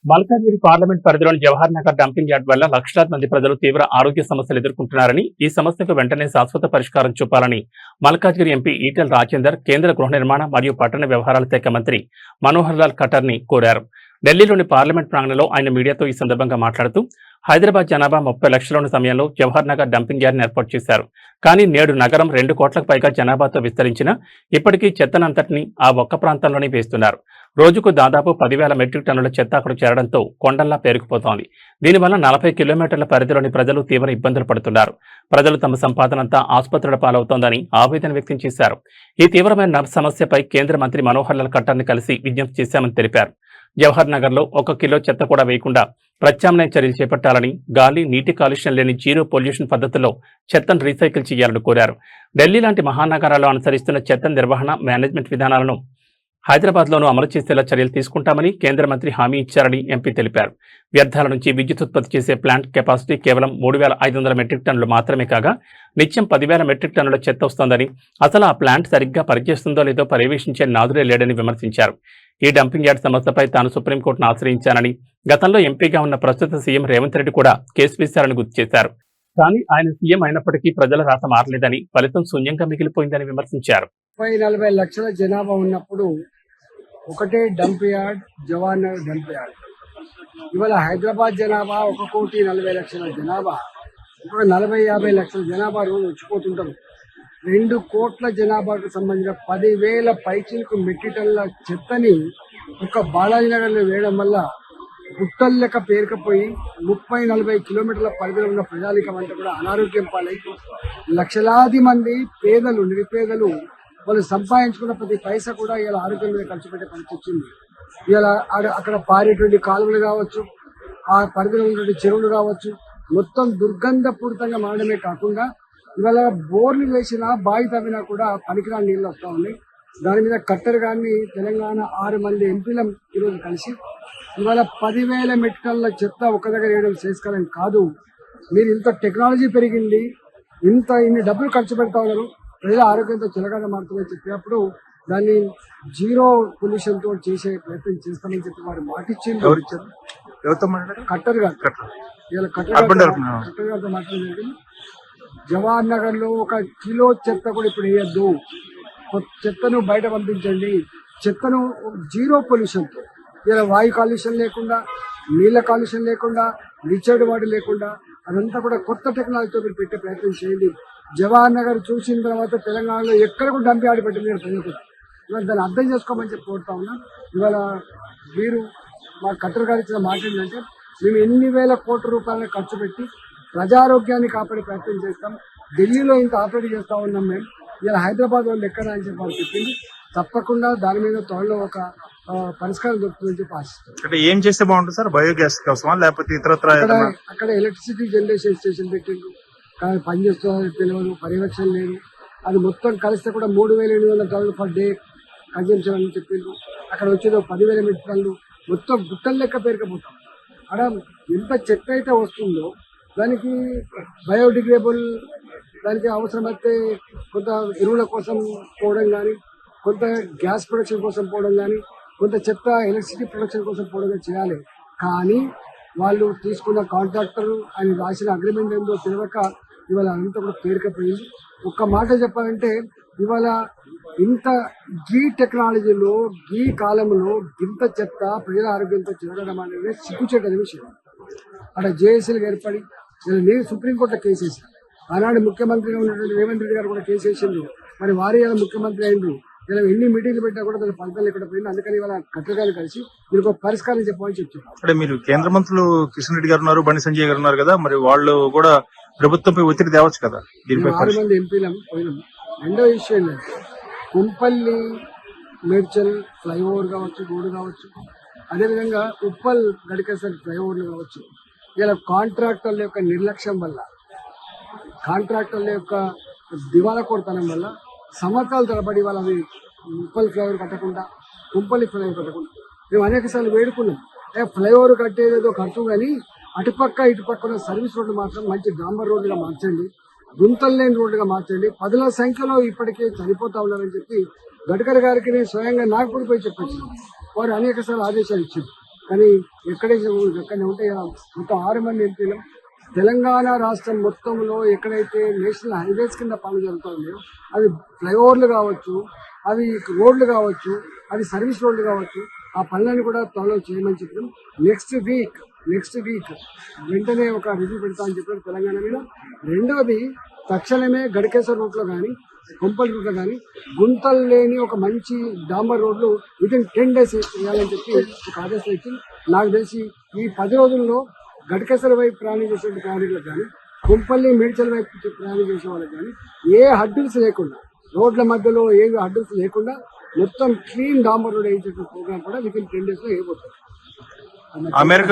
Malkajgiri parliament పరిధిలోని Jawahar Nagar dumping yard వల్ల లక్షలాది మంది ప్రజలు తీవ్ర ఆరోగ్య సమస్యలు ఎదుర్కొంటున్నారని, ఈ సమస్యకు వెంటనే శాశ్వత పరిష్కారం చూపాలని మల్కాజ్గిరి ఎంపీ ఈటెల రాజేందర్ కేంద్ర గృహ నిర్మాణ మరియు పట్టణ వ్యవహారాల శాఖ మంత్రి మనోహర్ లాల్ ఖట్టర్ ని కోరారు. ఢిల్లీలోని పార్లమెంట్ ప్రాంగణంలో ఆయన మీడియాతో ఈ సందర్భంగా మాట్లాడుతూ, హైదరాబాద్ జనాభా 30 లక్షల ఉన్న సమయంలో జవహర్ నగర్ డంపింగ్ యార్డ్ ఏర్పాటు చేశారు. కానీ నేడు నగరం 2 కోట్లకు పైగా జనాభాతో విస్తరించిన ఇప్పటికీ చెత్తనంతటిని ఆ ఒక్క ప్రాంతంలోనే వేస్తున్నారు. రోజుకు దాదాపు 10,000 మెట్రిక్ టన్నుల చెత్త అక్కడ చేరడంతో కొండల్లా పేరుకుపోతోంది. దీనివల్ల 40 కిలోమీటర్ల పరిధిలోని ప్రజలు తీవ్ర ఇబ్బందులు పడుతున్నారు. ప్రజలు తమ సంపాదనంతా ఆసుపత్రుల పాలవుతోందని ఆవేదన వ్యక్తం చేశారు. ఈ తీవ్రమైన సమస్యపై కేంద్ర మంత్రి మనోహర్ లాల్ ఖట్టర్ ని కలిసి విజ్ఞప్తి చేశామని తెలిపారు. జవహర్ నగర్ లో 1 కిలో చెత్త కూడా వేయకుండా ప్రత్యామ్నాయ చర్యలు చేపట్టాలని, గాలి నీటి కాలుష్యం లేని జీరో పొల్యూషన్ పద్ధతిలో చెత్తను రీసైకిల్ చేయాలని కోరారు. ఢిల్లీ లాంటి మహానగరాల్లో అనుసరిస్తున్న చెత్త నిర్వహణ మేనేజ్మెంట్ విధానాలను హైదరాబాద్ లోనూ అమలు చేసేలా చర్యలు తీసుకుంటామని కేంద్ర మంత్రి హామీ ఇచ్చారని ఎంపీ తెలిపారు. వ్యర్థాల నుంచి విద్యుత్ ఉత్పత్తి చేసే ప్లాంట్ కెపాసిటీ కేవలం 3,500 మెట్రిక్ టన్నులు మాత్రమే కాగా నిత్యం 10,000 మెట్రిక్ టన్నుల చెత్త వస్తోందని, అసలు ఆ ప్లాంట్ సరిగ్గా పనిచేస్తుందో లేదో పర్యవేక్షించే నాదురే లేడని విమర్శించారు. ఈ డంపింగ్ యార్డ్ సమస్యపై తాను సుప్రీంకోర్టును ఆశ్రయించానని, గతంలో ఎంపీగా ఉన్న ప్రస్తుత సీఎం రేవంత్ రెడ్డి కూడా కేసు వేశారని గుర్తు చేశారు. కానీ ఆయన సీఎం అయినప్పటికీ ప్రజల రాత మారలేదని, ఫలితం శూన్యంగా మిగిలిపోయిందని విమర్శించారు. 30-40 లక్షల జనాభా ఉన్నప్పుడు ఒకటే dump yard, Jawahar Nagar dump yard. ఇవాళ హైదరాబాద్ జనాభా 1,40,00,000 జనాభా, ఒక 40-50 లక్షల జనాభా రోజు వచ్చిపోతుంటారు. 2 కోట్ల జనాభాకు సంబంధించిన 10,000 పైచిలకు మెట్రిక్ టన్నుల చెత్తని ఒక బాలాజీనగర్లో వేయడం వల్ల గుట్టలు లెక్క పేరుకపోయి 30-40 కిలోమీటర్ల పరిధిలో ఉన్న ప్రజానికం అంతా కూడా అనారోగ్యం పాలై లక్షలాది మంది పేదలు, నిరుపేదలు వాళ్ళు సంపాదించుకున్న ప్రతి పైసా కూడా ఇలా ఆరోగ్యం మీద ఖర్చు పెట్టే పరిస్థితి వచ్చింది. ఇలా అక్కడ పారేటువంటి కాలువలు కావచ్చు, ఆ పరిధిలో ఉన్నటువంటి చెరువులు కావచ్చు, మొత్తం దుర్గంధపూరితంగా మారడమే కాకుండా ఇవాళ బోర్లు వేసినా, బావి తవ్వినా కూడా పనికిరాని నీళ్ళు వస్తూ ఉన్నాయి. దాని మీద కట్టెర్ గారిని తెలంగాణ 6 మంది ఎంపీలం ఈరోజు కలిసి ఇవాళ 10,000 మెట్రిక్ టన్నుల చెత్త ఒక దగ్గర వేయడం చేసుకాలం కాదు. మీరు ఇంత టెక్నాలజీ పెరిగింది, ఇన్ని డబ్బులు ఖర్చు పెడతా ఉన్నారు, ప్రజల ఆరోగ్యంతో చిలకగా మారుతుందని చెప్పినప్పుడు దాన్ని జీరో పొల్యూషన్ తో చేసే ప్రయత్నం చేస్తామని చెప్పి వారు మాటిచ్చింది. కట్టర్ గారు గారితో మాట్లాడింది. జవహర్ నగర్ లో 1 కిలో చెత్త కూడా ఇప్పుడు వేయద్దు, చెత్తను బయట పంపించండి, చెత్తను జీరో పొల్యూషన్ తో, ఇలా వాయు కాలుష్యం లేకుండా, నీళ్ల కాలుష్యం లేకుండా, లిచర్డ్ వాటర్ లేకుండా, అదంతా కూడా కొత్త టెక్నాలజీతో మీరు పెట్టే ప్రయత్నం చేయండి. జవహర్ నగర్ చూసిన తర్వాత తెలంగాణలో ఎక్కడ కూడా డంప్ యార్డ్ పెట్టింది ప్రజలు కూడా. ఇవాళ దాన్ని అర్థం చేసుకోమని చెప్పి కోరుతా ఉన్నా. ఇవాళ మీరు మా కట్టర్ గారు ఇచ్చిన మాట ఏంటంటే, మేము ఎన్ని వేల కోట్ల రూపాయలను ఖర్చు పెట్టి ప్రజారోగ్యాన్ని కాపాడే ప్రయత్నం చేస్తాం. ఢిల్లీలో ఇంత ఆపరేట్ చేస్తా ఉన్నాం మేము, ఇలా హైదరాబాద్ వాళ్ళు ఎక్కడ అని చెప్పి వాళ్ళు చెప్పింది. తప్పకుండా దాని మీద త్వరలో ఒక పరిష్కారం దొరుకుతుందని చెప్పి ఆశిస్తాం. అంటే ఏం చేస్తే బాగుంటుంది సార్? బయోగ్యాస్ కోసమా లేకపోతే ఇతరత్ర? అక్కడ ఎలక్ట్రిసిటీ జనరేషన్ స్టేషన్ పెట్టిండ్రు, కానీ పనిచేస్తుందో తెలియదు, పర్యవేక్షణ లేదు. అది మొత్తం కలిస్తే కూడా 3,700 టన్నులు పర్ డే కన్జంప్షన్ అని చెప్పిండ్రు. అక్కడ వచ్చేదో 10,000 మెట్రిక్ టన్నులు, మొత్తం గుట్టలు లెక్క పేరుకపోతాం. అక్కడ ఎంత చెత్త అయితే వస్తుందో దానికి బయోడిగ్రేడబుల్, దానికి అవసరమైతే కొంత ఎరువుల కోసం పోవడం కానీ, కొంత గ్యాస్ ప్రొడక్షన్ కోసం పోవడం కానీ, కొంత చెత్త ఎలక్ట్రిసిటీ ప్రొడక్షన్ కోసం పోవడం చేయాలి. కానీ వాళ్ళు తీసుకున్న కాంట్రాక్టర్ ఆయన రాసిన అగ్రిమెంట్ ఏందో తెలియక ఇవాళ అంతా కూడా పేరుకపోయింది. ఒక్క మాట చెప్పాలంటే ఇవాళ ఇంత గీ టెక్నాలజీలో, గీ కాలంలో ఇంత చెత్త ప్రజల ఆరోగ్యంతో చెందడం అనేది సిగ్గుచేటని విషయం. అక్కడ జేఏసీలు ఏర్పడి నేను సుప్రీంకోర్టులో కేసు వేసాను. ఆనాడు ముఖ్యమంత్రిగా ఉన్నటువంటి రేవంత్ రెడ్డి గారు కూడా కేసు వేసిండ్రు. మరి వారి ఇలా ముఖ్యమంత్రి అయిండ్రు. ఇలా ఎన్ని మీటింగ్లు పెట్టినా కూడా దాని ఫలితం లేకుండా పోయింది. అందుకని ఇవాళ కట్టగాలు కలిసి దీనికి ఒక పరిష్కారం చెప్పమని చెప్తున్నారు. అంటే మీరు కేంద్ర మంత్రులు కిషన్ రెడ్డి గారు ఉన్నారు, బండి సంజయ్ గారు ఉన్నారు కదా, మరి వాళ్ళు కూడా ప్రభుత్వంపై ఒత్తిడి తేవచ్చు కదా? 6 మంది ఎంపీలం పోయినాం. రెండో విషయం ఏంటంటే కుంపల్లి మేడ్చల్ ఫ్లైఓవర్ కావచ్చు, రోడ్డు కావచ్చు, అదేవిధంగా ఉప్పల్ గడికేసరి ఫ్లైఓవర్లు కావచ్చు, ఇలా కాంట్రాక్టర్ల యొక్క నిర్లక్ష్యం వల్ల, కాంట్రాక్టర్ల యొక్క దివాలా కొడతనం వల్ల సంవత్సరాల తరబడి వాళ్ళని ఉప్పల్ ఫ్లైఓవర్ కట్టకుండా, కుంపల్లి ఫ్లైఓవర్ కట్టకుండా మేము అనేక సార్లు వేడుకున్నాం. ఫ్లైఓవర్ కట్టేదేదో ఖర్చు కానీ అటుపక్క ఇటుపక్క ఉన్న సర్వీస్ రోడ్లు మాత్రం మంచి డాంబర్ రోడ్డుగా మార్చండి, గుంతలు లేని రోడ్డుగా మార్చండి. 10ల సంఖ్యలో ఇప్పటికే చనిపోతా ఉన్నారని చెప్పి గడ్కరీ గారికి నేను స్వయంగా నాగపూర్ పోయి చెప్పొచ్చు. వారు అనేక సార్లు ఆదేశాలు ఇచ్చారు. కానీ ఎక్కడైతే ఉంటే మొత్తం 6 మంది ఎంపీలు తెలంగాణ రాష్ట్రం మొత్తంలో ఎక్కడైతే నేషనల్ హైవేస్ కింద పనులు జరుగుతున్నాయో అవి ఫ్లైఓవర్లు కావచ్చు, అవి రోడ్లు కావచ్చు, అది సర్వీస్ రోడ్లు కావచ్చు, ఆ పనులను కూడా త్వరలో చేయమని చెప్పడం. నెక్స్ట్ వీక్ వెంటనే ఒక రివ్యూ పెడతా అని చెప్పారు తెలంగాణ మీద. రెండవది, తక్షణమే గడికేశ్వర రూట్లో కానీ కొంపల్ రూట్లో కానీ గుంతలు లేని ఒక మంచి డాంబర్ రోడ్లు వితిన్ 10 days వేయాలని చెప్పి ఒక ఆదేశం ఇచ్చింది. నాకు తెలిసి ఈ 10 రోజుల్లో గడికేశ్వర వైపు ప్రయాణం చేసే ప్రయాణికులకు కానీ, కుంపల్లి మేడ్చల్ వైపు ప్రయాణం చేసే వాళ్ళకి కానీ ఏ హడ్డిల్స్ లేకుండా, రోడ్ల మధ్యలో ఏ హడ్డిల్స్ లేకుండా మొత్తం క్లీన్ డాంబర్ రోడ్ వేయించే ప్రోగ్రామ్ కూడా వితిన్ 10 days లో వేయబోతుంది. అమెరికా